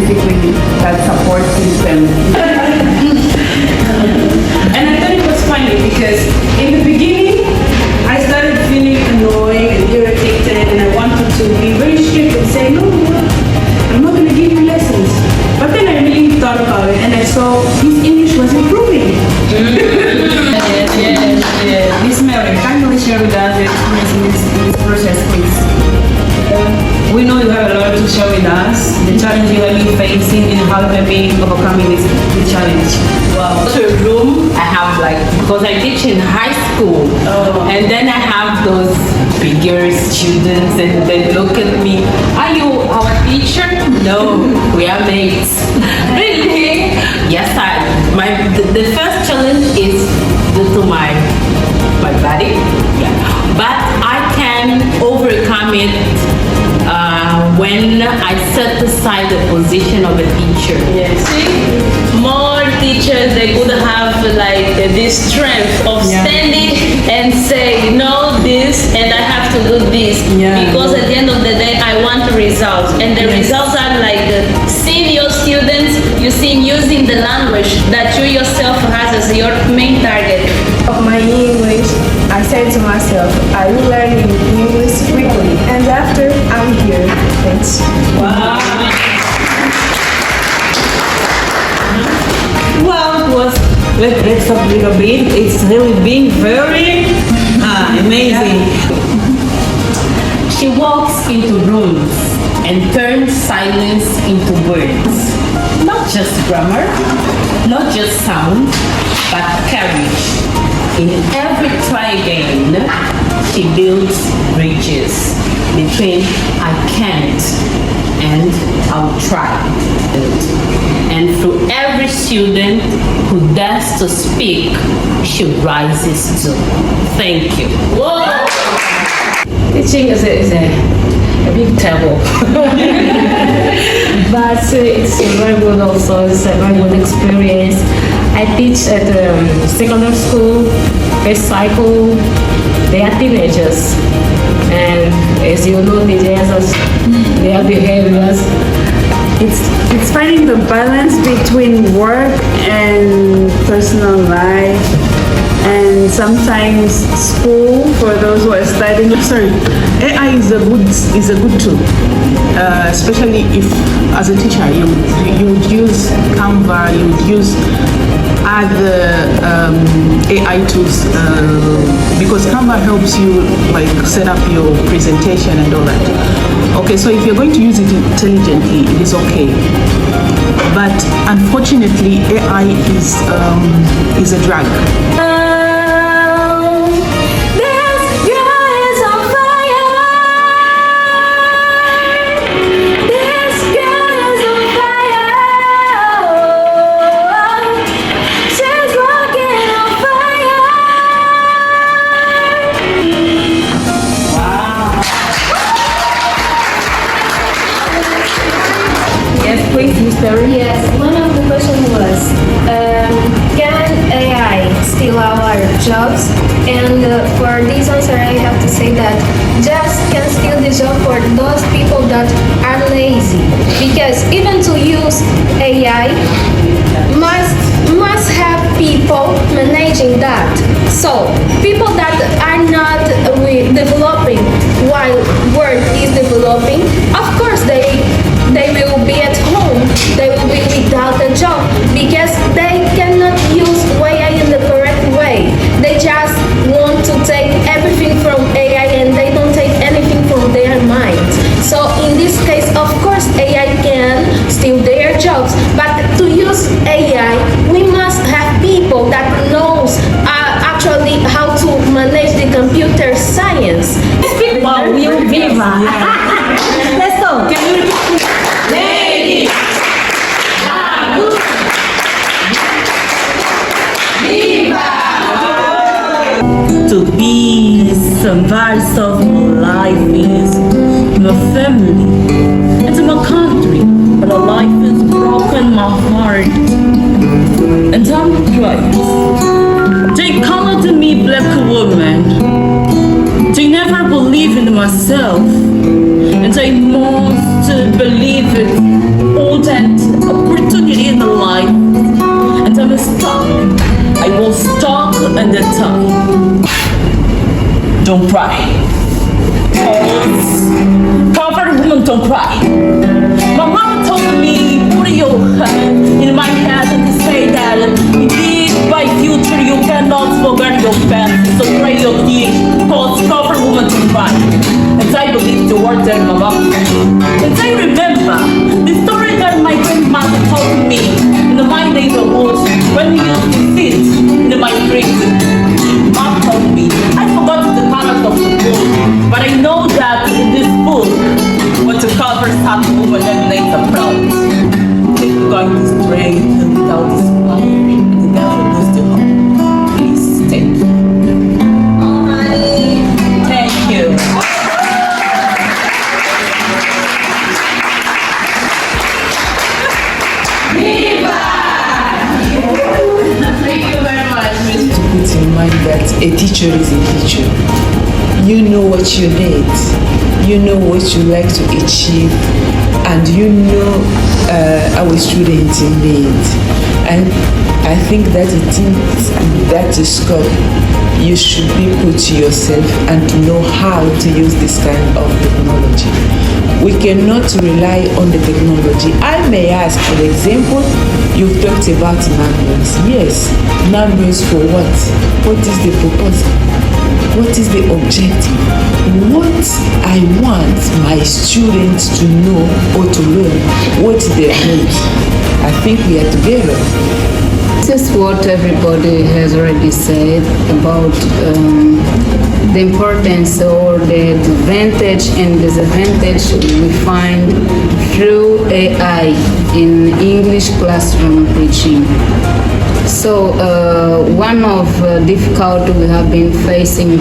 basically that support system. And I thought it was funny because in the beginning, I started feeling annoyed and irritated, and I wanted to be very strict and say, no, I'm not going to give you lessons. But then I really thought about it, and I saw his English was improving. Yes. Miss Mary, can you share with us your experience in this process, please? We know you have a lot to share with us, the challenge you have been facing and how you have been overcoming this challenge. Well, to a room, I have because I teach in high school, and then I have those bigger students, and they look at me, are you our teacher? No, we are mates. Really? Yes, the first challenge is due to my body, yeah, but I can overcome it when I set aside the position of a teacher. Yes. More teachers, they could have this strength of standing and say, no, this, and I have to do this. Because at the end of the day, I want results. And the results are seeing your students, you see using the language that you yourself has as your main target. Of my English, I said to myself, I will learn English quickly, and after I'm here. Thanks. Wow. Well, it was, let's talk a little bit. It's really been very amazing. She walks into rooms and turns silence into words. Not just grammar, not just sound, but courage. In every try again, she builds bridges between I can't and I'll try. And through every student who dares to speak, she rises to. Thank you. Whoa! Teaching is a big trouble. But it's very good also, it's a very good experience. I teach at secondary school, first cycle, they are teenagers. And as you know, teenagers, their behaviors. It's finding the balance between work and personal life, and sometimes school for those who are studying. Sorry, AI is a good tool, especially if as a teacher you would use Canva, you would use other AI tools because Canva helps you set up your presentation and all that. Okay, so if you're going to use it intelligently, it is okay. But unfortunately, AI is a drug. Yes, one of the questions was, can AI steal our jobs? And for this answer, I have to say that just can steal the job for those people that are lazy. Because even to use AI, must have people managing that. So people that are not developing while work is developing, of course they will be at home, they will be without a job because they cannot use AI in the correct way. They just want to take everything from AI and they don't take anything from their minds. So in this case, of course, AI can steal their jobs, but to use AI, we must have people that knows actually how to manage the computer science. Wow, viva! Let's go! To be some parts of my life is my family and my country, but a life is broken my heart and I'm crying. They call to me black woman. They never believe in myself, and they must believe it all that don't cry. Comfort women don't cry. My mom told me, put your hand in my head and say that indeed by future you cannot forget your past. So pray your king, cause comfort women don't cry. And I believe the words that my mom told me. And I remember the story that my grandmother told me in my neighborhood when we used to sit in my street. Mom told me, I forgot the colors of the book, but I know that in this book, what the colors have to move and then later proud. We're going to stray without this power, and the devil goes to home. Please, thank you. Thank you. Thank you very much, Miss. To put in mind that a teacher is a teacher. You know what you need, you know what you like to achieve, and you know our students in need. And I think that it is that scope you should be put to yourself and to know how to use this kind of technology. We cannot rely on the technology. I may ask, for example, you've talked about numbers. Yes, numbers for what? What is the purpose? What is the objective? What I want my students to know or to learn, what they need. I think we are together. This is what everybody has already said about the importance or the advantage and disadvantage we find through AI in English classroom teaching. So one of the difficulty we have been facing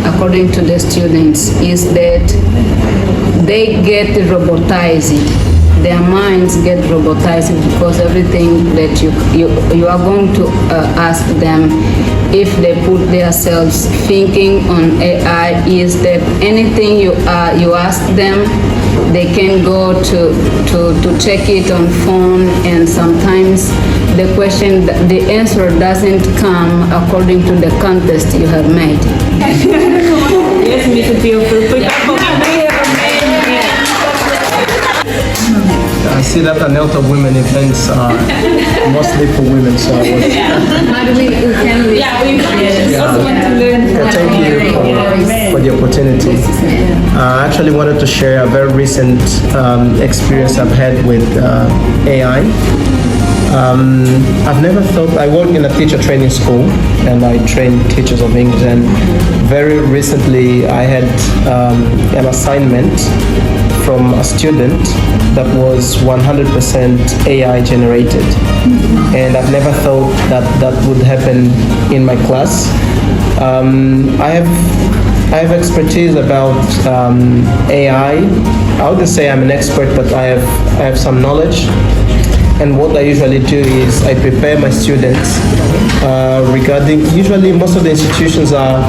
according to the students is that they get robotized. Their minds get robotized because everything that you are going to ask them, if they put themselves thinking on AI, is that anything you ask them, they can go to check it on phone, and sometimes the answer doesn't come according to the context you have made. Yes, Mr. Pio. I see that a lot of women events are mostly for women, so I was... also want to learn. Thank you for the opportunity. I actually wanted to share a very recent experience I've had with AI. I've never thought, I work in a teacher training school and I train teachers of English, and very recently I had an assignment from a student that was 100% AI generated, and I've never thought that would happen in my class. I have expertise about AI. I wouldn't say I'm an expert, but I have some knowledge. And what I usually do is I prepare my students regarding, usually most of the institutions are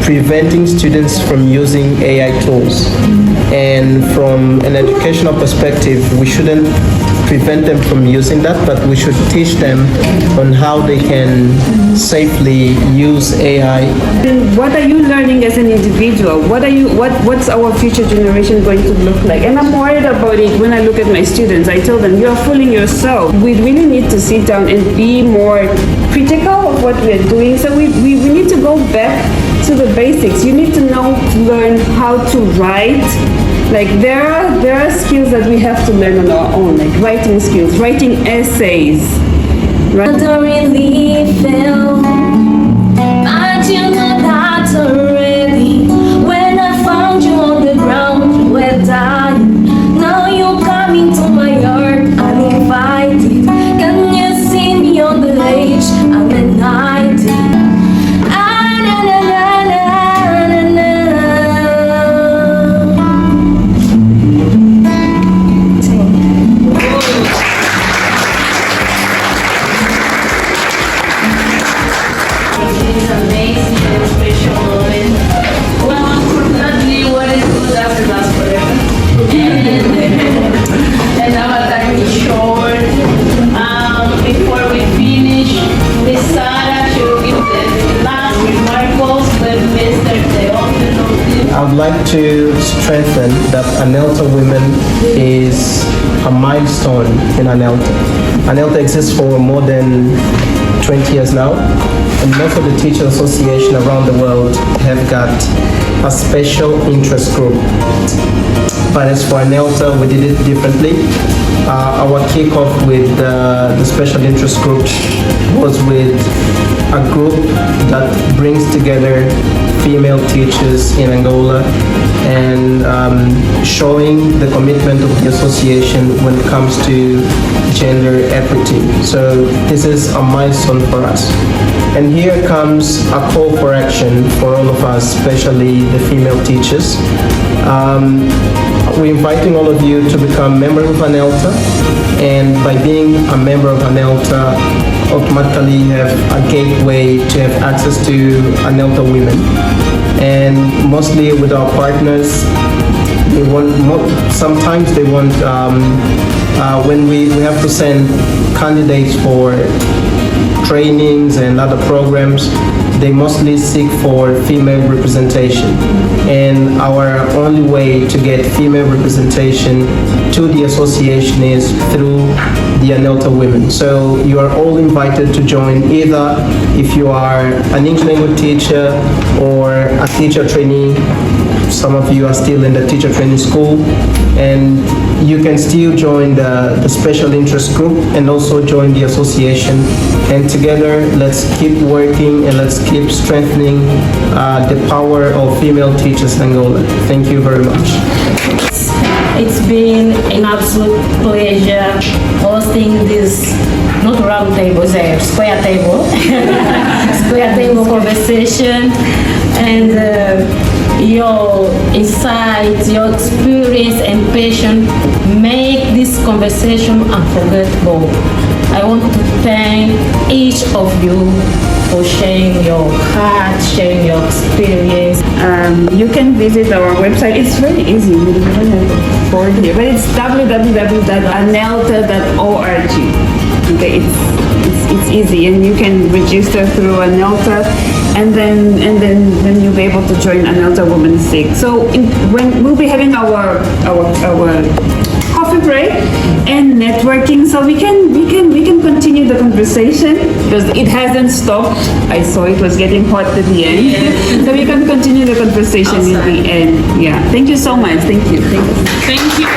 preventing students from using AI tools. And from an educational perspective, we shouldn't prevent them from using that, but we should teach them on how they can safely use AI. What are you learning as an individual? What's our future generation going to look like? And I'm worried about it when I look at my students. I tell them, you're fooling yourself. We really need to sit down and be more critical of what we're doing. So we need to go back to the basics. You need to learn how to write. Like there are skills that we have to learn on our own, like writing skills, writing essays. Right? I don't really feel, but you know that already. When I found you on the ground, we're dying. Now you come into my heart, uninvited. Can you see me on the edge? I'm at 90. Amazing and special moment ANELTA Women is a milestone in ANELTA. ANELTA exists for more than 20 years now, and most of the teacher associations around the world have got a special interest group. But as for ANELTA, we did it differently. Our kickoff with the special interest group was with a group that brings together female teachers in Angola and showing the commitment of the association when it comes to gender equity. So this is a milestone for us. And here comes a call for action for all of us, especially the female teachers. We're inviting all of you to become members of ANELTA, and by being a member of ANELTA, automatically you have a gateway to have access to ANELTA Women. And mostly with our partners, they want sometimes they want when we have to send candidates for trainings and other programs, they mostly seek for female representation. And our only way to get female representation to the association is through the ANELTA Women. So you are all invited to join, either if you are an English language teacher or a teacher trainee. Some of you are still in the teacher training school, and you can still join the special interest group and also join the association. And together, let's keep working and let's keep strengthening the power of female teachers in Angola. Thank you very much. It's been an absolute pleasure hosting this, not round table, square table, square table conversation, and your insights, your experience and passion make this conversation unforgettable. I want to thank each of you for sharing your heart, sharing your experience. You can visit our website. It's very easy. We don't have a board here, but it's www.anelta.org. Okay, it's easy, and you can register through ANELTA, and then you'll be able to join ANELTA Women SIG. So when we'll be having our coffee break and networking, so we can continue the conversation because it hasn't stopped. I saw it was getting hot at the end, so we can continue the conversation in the end. Yeah. Thank you so much. Thank you. Thank you.